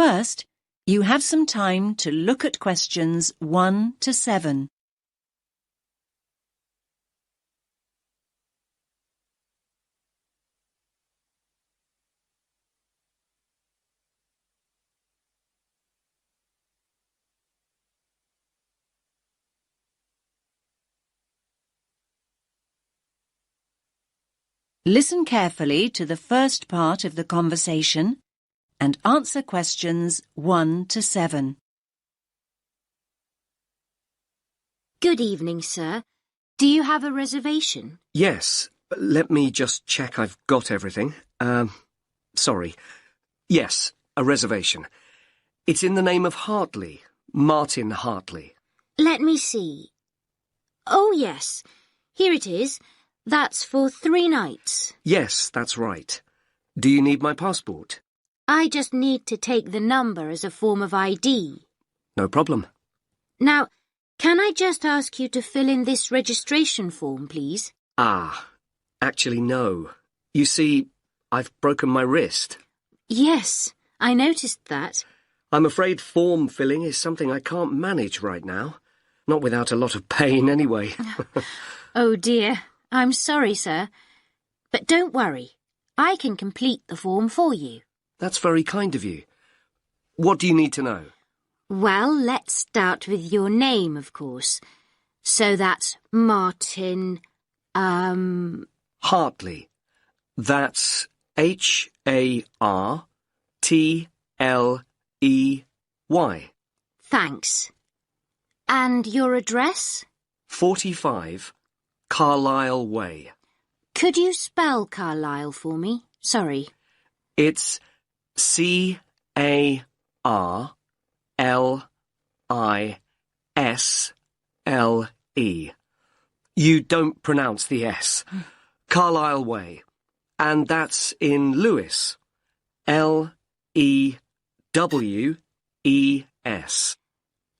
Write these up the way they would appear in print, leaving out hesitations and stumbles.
First, you have some time to look at questions 1 to 7. Listen carefully to the first part of the conversation and answer questions 1 to 7. Good evening, sir. Do you have a reservation? Yes. Let me just check I've got everything. Sorry. Yes, a reservation. It's in the name of Hartley, Martin Hartley. Let me see. Oh, yes. Here it is. That's for 3 nights. Yes, that's right. Do you need my passport? I just need to take the number as a form of ID. No problem. Now, can I just ask you to fill in this registration form, please? Actually, no. You see, I've broken my wrist. Yes, I noticed that. I'm afraid form filling is something I can't manage right now. Not without a lot of pain, anyway. Oh, dear. I'm sorry, sir. But don't worry. I can complete the form for you. That's very kind of you. What do you need to know? Well, let's start with your name, of course. So that's Martin, Hartley. That's Hartley. Thanks. And your address? 45 Carlisle Way. Could you spell Carlisle for me? Sorry. It's Carlisle. You don't pronounce the S. Carlisle Way. And that's in Lewes. Lewes.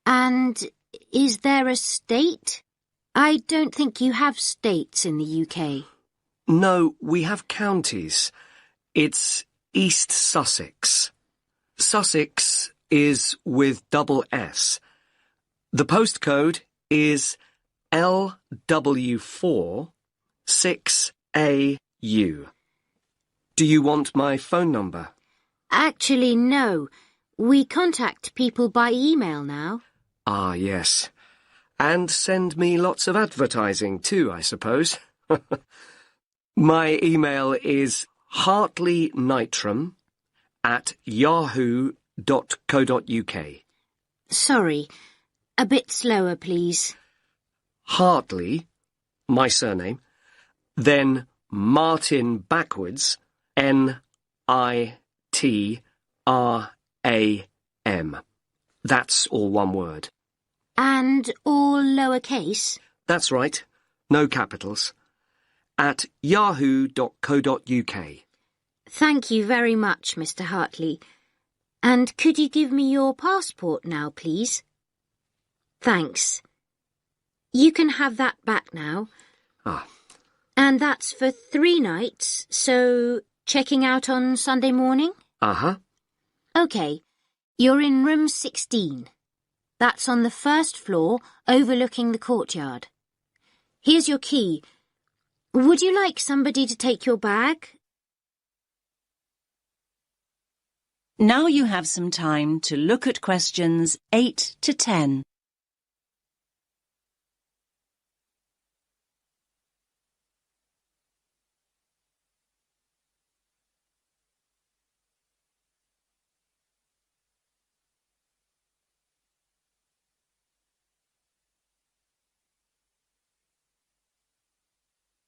And is there a state? I don't think you have states in the UK. No, we have counties. It's East Sussex. Sussex is with double S. The postcode is LW4 6AU. Do you want my phone number? Actually, no. We contact people by email now. Ah, yes. And send me lots of advertising too, I suppose. My email is hartleynitram@yahoo.co.uk. Sorry. A bit slower, please. Hartley, my surname, then Martin backwards, NITRAM. That's all one word. And all lowercase? That's right. No capitals. At yahoo.co.uk. Thank you very much, Mr. Hartley. And could you give me your passport now, please? Thanks. You can have that back now. And that's for 3 nights, so checking out on Sunday morning? OK. You're in room 16. That's on the first floor, overlooking the courtyard. Here's your key. Would you like somebody to take your bag? Now you have some time to look at questions 8 to 10.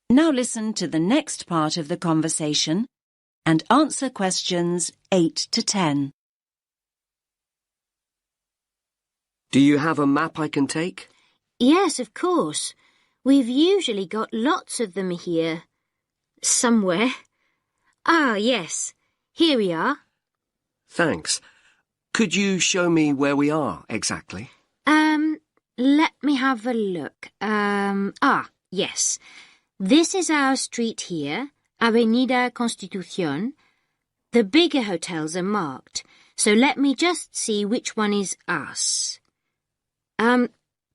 Now listen to the next part of the conversation and answer questions 8 to 10. Do you have a map I can take? Yes, of course. We've usually got lots of them here. Somewhere. Ah, yes. Here we are. Thanks. Could you show me where we are exactly? Let me have a look. Yes. This is our street here, Avenida Constitución. The bigger hotels are marked. So let me just see which one is us.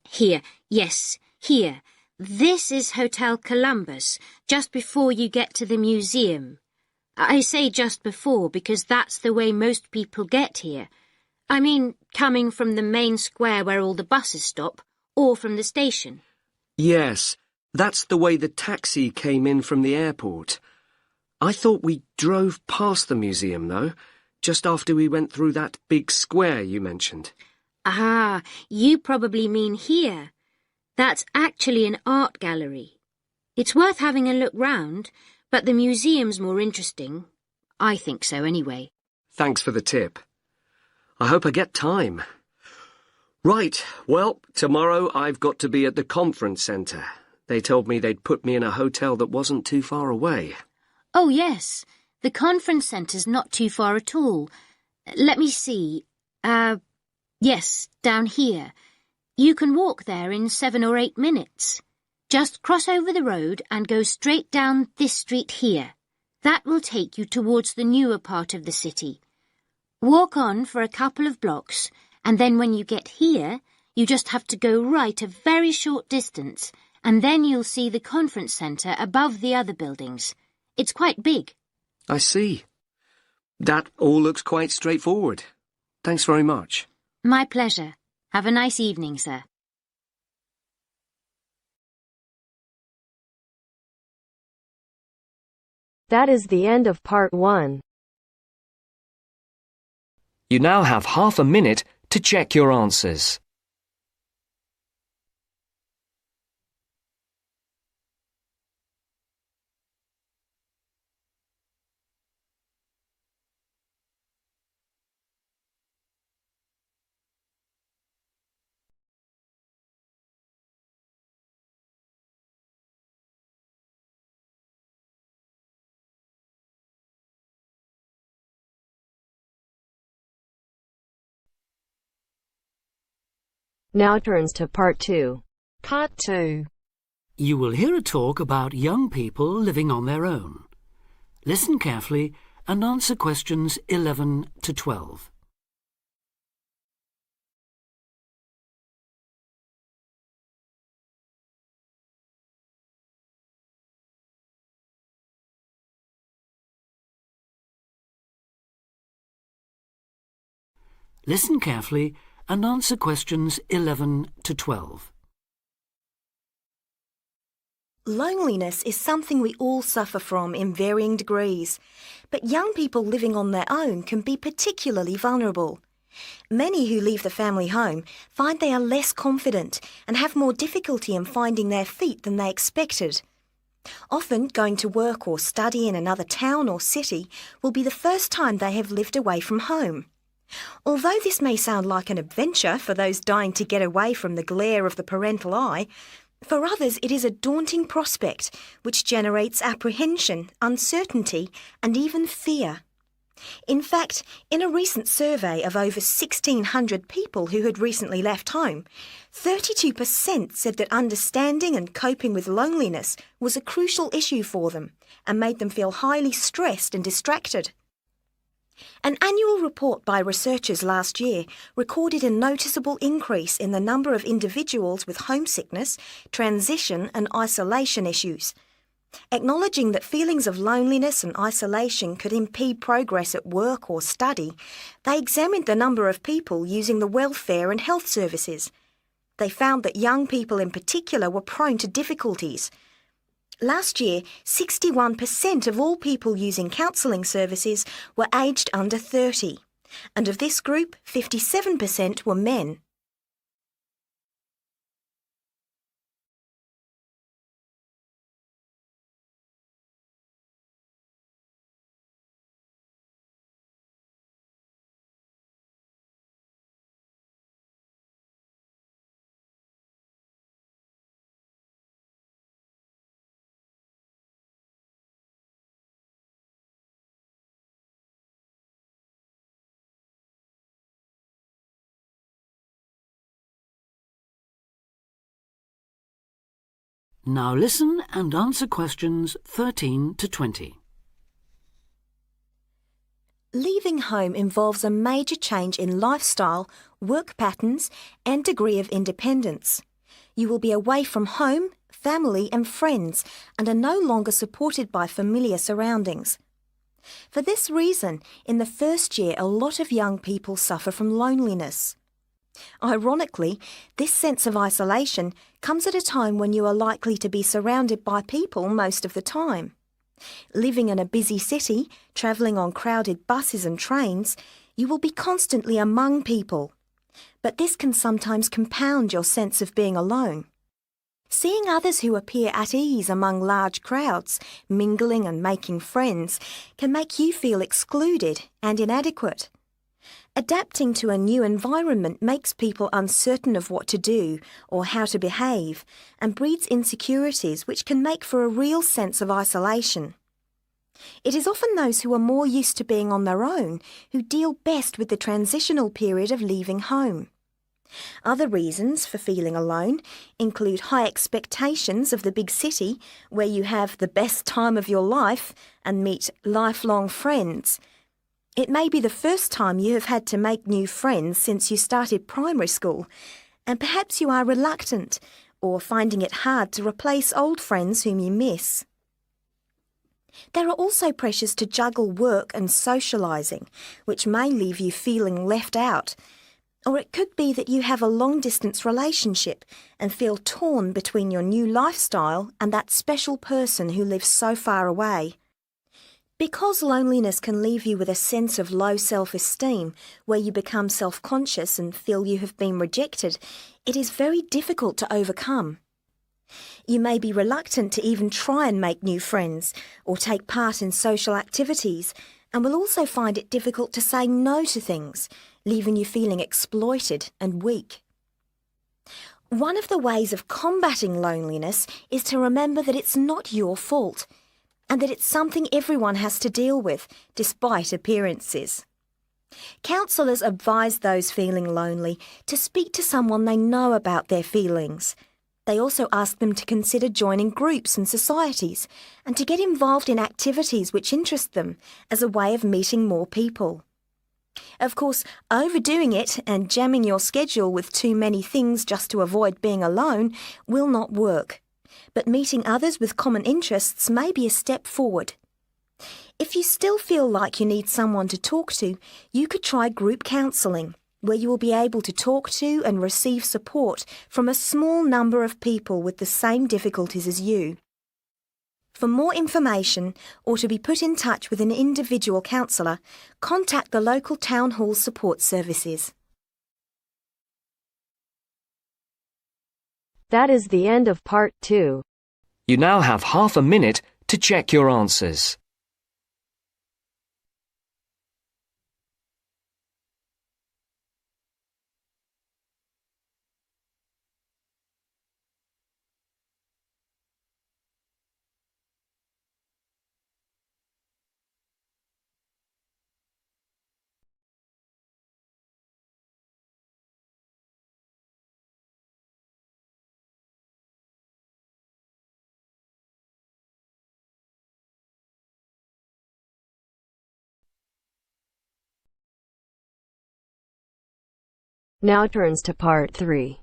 Here. Yes, here. This is Hotel Columbus, just before you get to the museum. I say just before because that's the way most people get here. I mean, coming from the main square where all the buses stop, or from the station. Yes, that's the way the taxi came in from the airport. I thought we drove past the museum, though, just after we went through that big square you mentioned. Ah, you probably mean here. That's actually an art gallery. It's worth having a look round, but the museum's more interesting. I think so anyway. Thanks for the tip. I hope I get time. Right, well, tomorrow I've got to be at the conference centre. They told me they'd put me in a hotel that wasn't too far away. Oh, yes. The conference centre's not too far at all. Let me see. Yes, down here. You can walk there in 7 or 8 minutes. Just cross over the road and go straight down this street here. That will take you towards the newer part of the city. Walk on for a couple of blocks, and then when you get here, you just have to go right a very short distance, and then you'll see the conference centre above the other buildings. It's quite big. I see. That all looks quite straightforward. Thanks very much. My pleasure. Have a nice evening, sir. That is the end of part 1. You now have half a minute to check your answers. Now turns to part 2. Part 2. You will hear a talk about young people living on their own. Listen carefully and answer questions 11 to 12. Listen carefully and answer questions 11 to 12. Loneliness is something we all suffer from in varying degrees, but young people living on their own can be particularly vulnerable. Many who leave the family home find they are less confident and have more difficulty in finding their feet than they expected. Often, going to work or study in another town or city will be the first time they have lived away from home. Although this may sound like an adventure for those dying to get away from the glare of the parental eye, for others it is a daunting prospect which generates apprehension, uncertainty and even fear. In fact, in a recent survey of over 1,600 people who had recently left home, 32% said that understanding and coping with loneliness was a crucial issue for them and made them feel highly stressed and distracted. An annual report by researchers last year recorded a noticeable increase in the number of individuals with homesickness, transition and isolation issues. Acknowledging that feelings of loneliness and isolation could impede progress at work or study, they examined the number of people using the welfare and health services. They found that young people in particular were prone to difficulties. Last year, 61% of all people using counselling services were aged under 30, and of this group, 57% were men. Now listen and answer questions 13 to 20. Leaving home involves a major change in lifestyle, work patterns, and degree of independence. You will be away from home, family, and friends, and are no longer supported by familiar surroundings. For this reason, in the first year, a lot of young people suffer from loneliness. Ironically, this sense of isolation comes at a time when you are likely to be surrounded by people most of the time. Living in a busy city, travelling on crowded buses and trains, you will be constantly among people. But this can sometimes compound your sense of being alone. Seeing others who appear at ease among large crowds, mingling and making friends, can make you feel excluded and inadequate. Adapting to a new environment makes people uncertain of what to do or how to behave, and breeds insecurities which can make for a real sense of isolation. It is often those who are more used to being on their own who deal best with the transitional period of leaving home. Other reasons for feeling alone include high expectations of the big city, where you have the best time of your life and meet lifelong friends. It may be the first time you have had to make new friends since you started primary school, and perhaps you are reluctant or finding it hard to replace old friends whom you miss. There are also pressures to juggle work and socialising, which may leave you feeling left out. Or it could be that you have a long-distance relationship and feel torn between your new lifestyle and that special person who lives so far away. Because loneliness can leave you with a sense of low self-esteem, where you become self-conscious and feel you have been rejected, it is very difficult to overcome. You may be reluctant to even try and make new friends or take part in social activities, and will also find it difficult to say no to things, leaving you feeling exploited and weak. One of the ways of combating loneliness is to remember that it's not your fault, and that it's something everyone has to deal with, despite appearances. Counsellors advise those feeling lonely to speak to someone they know about their feelings. They also ask them to consider joining groups and societies, and to get involved in activities which interest them as a way of meeting more people. Of course, overdoing it and jamming your schedule with too many things just to avoid being alone will not work. But meeting others with common interests may be a step forward. If you still feel like you need someone to talk to, you could try group counselling, where you will be able to talk to and receive support from a small number of people with the same difficulties as you. For more information or to be put in touch with an individual counsellor, contact the local town hall support services. That is the end of part 2. You now have half a minute to check your answers. Now turns to part 3.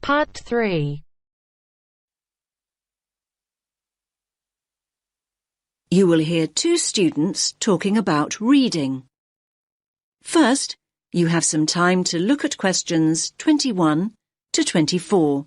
Part 3. You will hear two students talking about reading. First, you have some time to look at questions 21 to 24.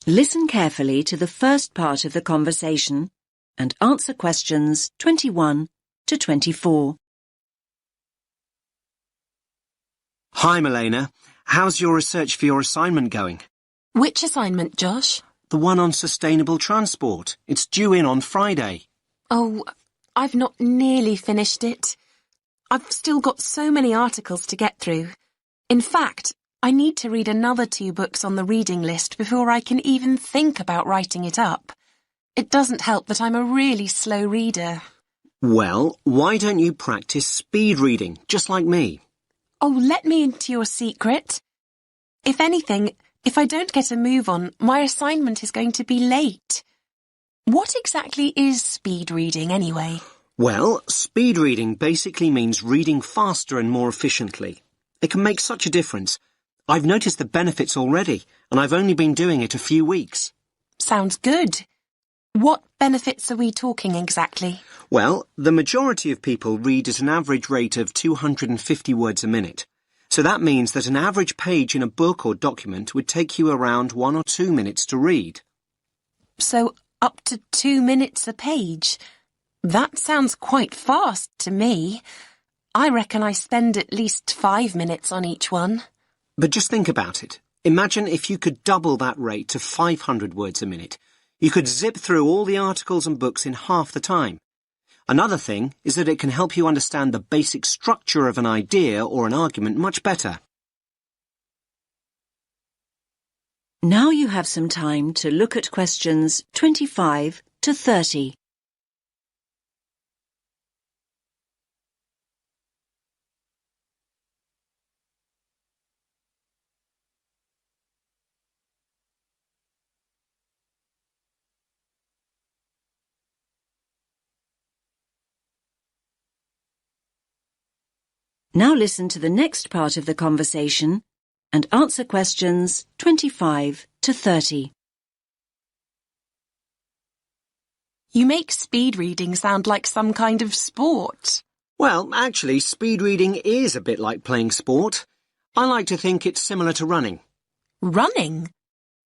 Listen carefully to the first part of the conversation and answer questions 21 to 24. Hi, Milena. How's your research for your assignment going? Which assignment, Josh? The one on sustainable transport. It's due in on Friday. Oh, I've not nearly finished it. I've still got so many articles to get through. In fact, I need to read another 2 books on the reading list before I can even think about writing it up. It doesn't help that I'm a really slow reader. Well, why don't you practice speed reading, just like me? Oh, let me into your secret. If anything, if I don't get a move on, my assignment is going to be late. What exactly is speed reading, anyway? Well, speed reading basically means reading faster and more efficiently. It can make such a difference. I've noticed the benefits already, and I've only been doing it a few weeks. Sounds good. What benefits are we talking exactly? Well, the majority of people read at an average rate of 250 words a minute. So that means that an average page in a book or document would take you around 1 or 2 minutes to read. So up to 2 minutes a page. That sounds quite fast to me. I reckon I spend at least 5 minutes on each one. But just think about it. Imagine if you could double that rate to 500 words a minute. You could zip through all the articles and books in half the time. Another thing is that it can help you understand the basic structure of an idea or an argument much better. Now you have some time to look at questions 25 to 30. Now listen to the next part of the conversation and answer questions 25 to 30. You make speed reading sound like some kind of sport. Well, actually, speed reading is a bit like playing sport. I like to think it's similar to running. Running?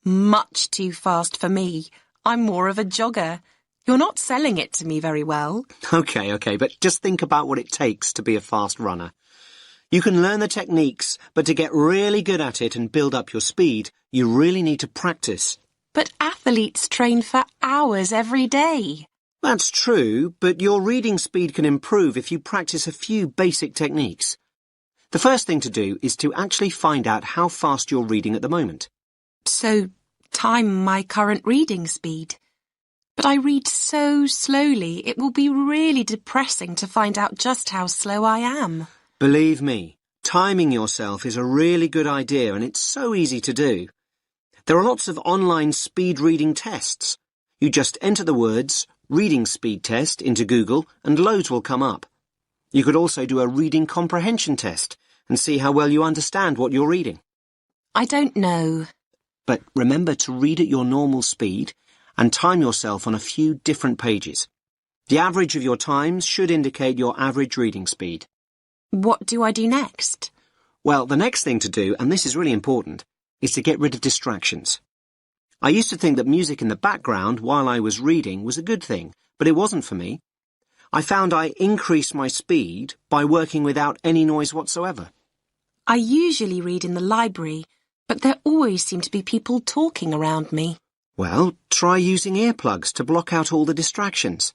Much too fast for me. I'm more of a jogger. You're not selling it to me very well. Okay, but just think about what it takes to be a fast runner. You can learn the techniques, but to get really good at it and build up your speed, you really need to practice. But athletes train for hours every day. That's true, but your reading speed can improve if you practice a few basic techniques. The first thing to do is to actually find out how fast you're reading at the moment. So, time my current reading speed. But I read so slowly, it will be really depressing to find out just how slow I am. Believe me, timing yourself is a really good idea and it's so easy to do. There are lots of online speed reading tests. You just enter the words reading speed test into Google and loads will come up. You could also do a reading comprehension test and see how well you understand what you're reading. I don't know. But remember to read at your normal speed and time yourself on a few different pages. The average of your times should indicate your average reading speed. What do I do next? Well, the next thing to do, and this is really important, is to get rid of distractions. I used to think that music in the background while I was reading was a good thing, but it wasn't for me. I found I increased my speed by working without any noise whatsoever. I usually read in the library, but there always seem to be people talking around me. Well, try using earplugs to block out all the distractions.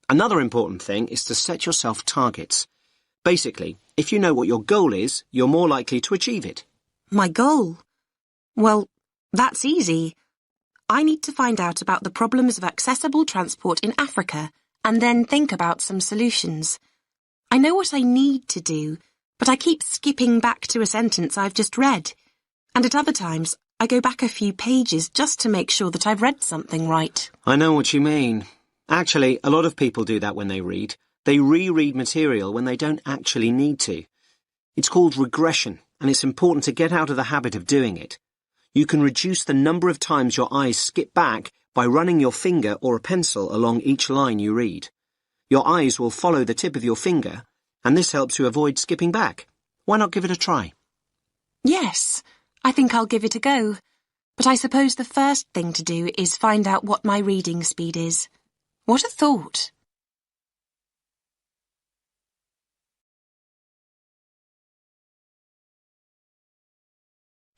Another important thing is to set yourself targets. Basically, if you know what your goal is, you're more likely to achieve it. My goal? Well, that's easy. I need to find out about the problems of accessible transport in Africa and then think about some solutions. I know what I need to do, but I keep skipping back to a sentence I've just read. And at other times, I go back a few pages just to make sure that I've read something right. I know what you mean. Actually, a lot of people do that when they read. They reread material when they don't actually need to. It's called regression, and it's important to get out of the habit of doing it. You can reduce the number of times your eyes skip back by running your finger or a pencil along each line you read. Your eyes will follow the tip of your finger, and this helps you avoid skipping back. Why not give it a try? Yes, I think I'll give it a go. But I suppose the first thing to do is find out what my reading speed is. What a thought!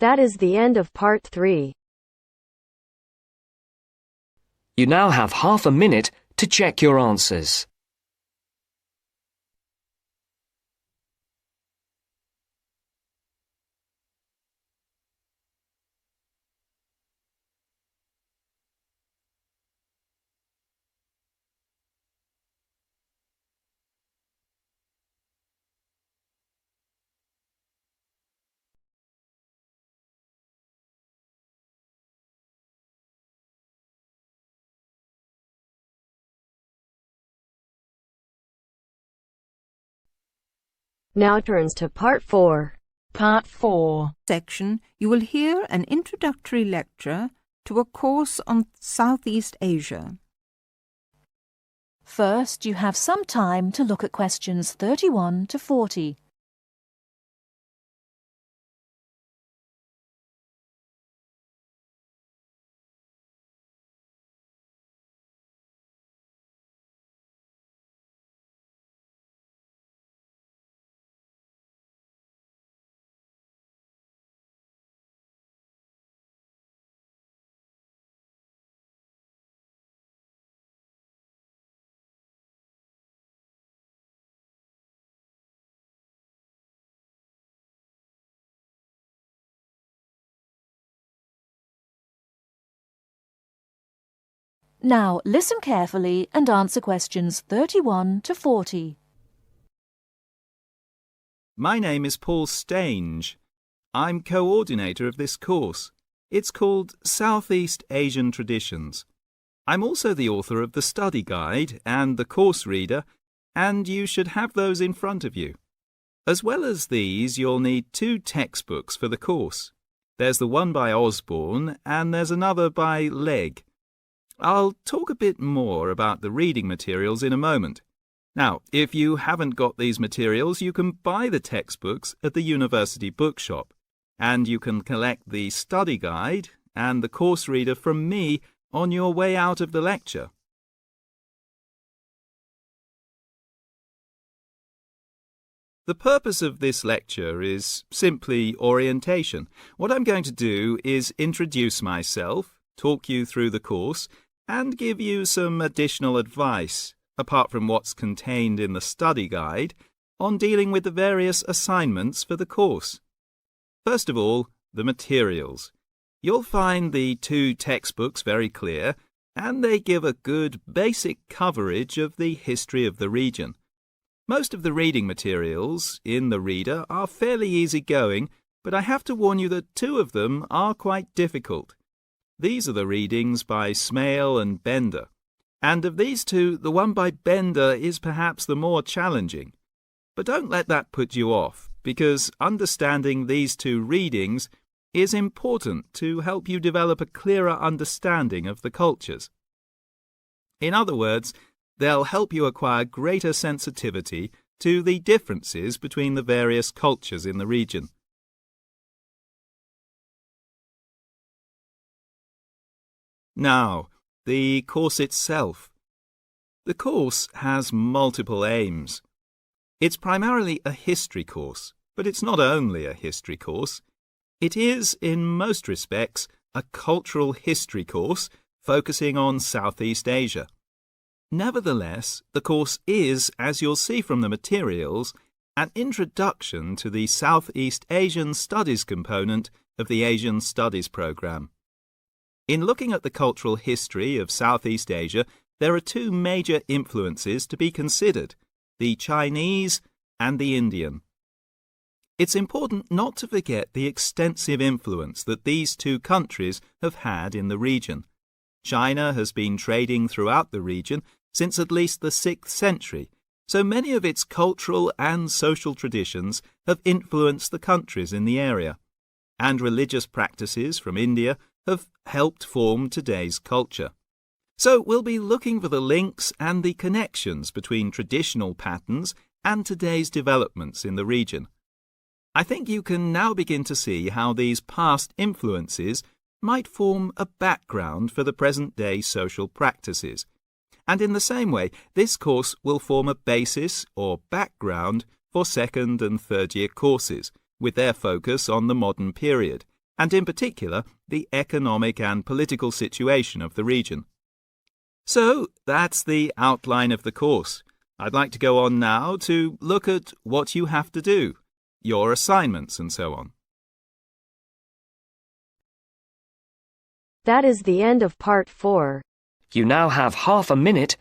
That is the end of part 3. You now have half a minute to check your answers. Now turns to Part 4. Part 4 section, you will hear an introductory lecture to a course on Southeast Asia. First, you have some time to look at questions 31 to 40. Now listen carefully and answer questions 31 to 40. My name is Paul Stange. I'm coordinator of this course. It's called Southeast Asian Traditions. I'm also the author of the study guide and the course reader, and you should have those in front of you. As well as these, you'll need 2 textbooks for the course. There's the one by Osborne and there's another by Legg. I'll talk a bit more about the reading materials in a moment. Now, if you haven't got these materials, you can buy the textbooks at the university bookshop, and you can collect the study guide and the course reader from me on your way out of the lecture. The purpose of this lecture is simply orientation. What I'm going to do is introduce myself, talk you through the course, and give you some additional advice, apart from what's contained in the study guide, on dealing with the various assignments for the course. First of all, the materials. You'll find the 2 textbooks very clear, and they give a good basic coverage of the history of the region. Most of the reading materials in the reader are fairly easy-going, but I have to warn you that 2 of them are quite difficult. These are the readings by Smale and Bender, and of these 2, the one by Bender is perhaps the more challenging. But don't let that put you off, because understanding these 2 readings is important to help you develop a clearer understanding of the cultures. In other words, they'll help you acquire greater sensitivity to the differences between the various cultures in the region. Now, the course itself. The course has multiple aims. It's primarily a history course, but it's not only a history course. It is, in most respects, a cultural history course focusing on Southeast Asia. Nevertheless, the course is, as you'll see from the materials, an introduction to the Southeast Asian Studies component of the Asian Studies program. In looking at the cultural history of Southeast Asia, there are 2 major influences to be considered, the Chinese and the Indian. It's important not to forget the extensive influence that these 2 countries have had in the region. China has been trading throughout the region since at least the 6th century, so many of its cultural and social traditions have influenced the countries in the area, and religious practices from India have helped form today's culture. So we'll be looking for the links and the connections between traditional patterns and today's developments in the region. I think you can now begin to see how these past influences might form a background for the present-day social practices. And in the same way, this course will form a basis or background for 2nd and 3rd year courses, with their focus on the modern period, and in particular, the economic and political situation of the region. So, that's the outline of the course. I'd like to go on now to look at what you have to do, your assignments and so on. That is the end of Part 4. You now have half a minute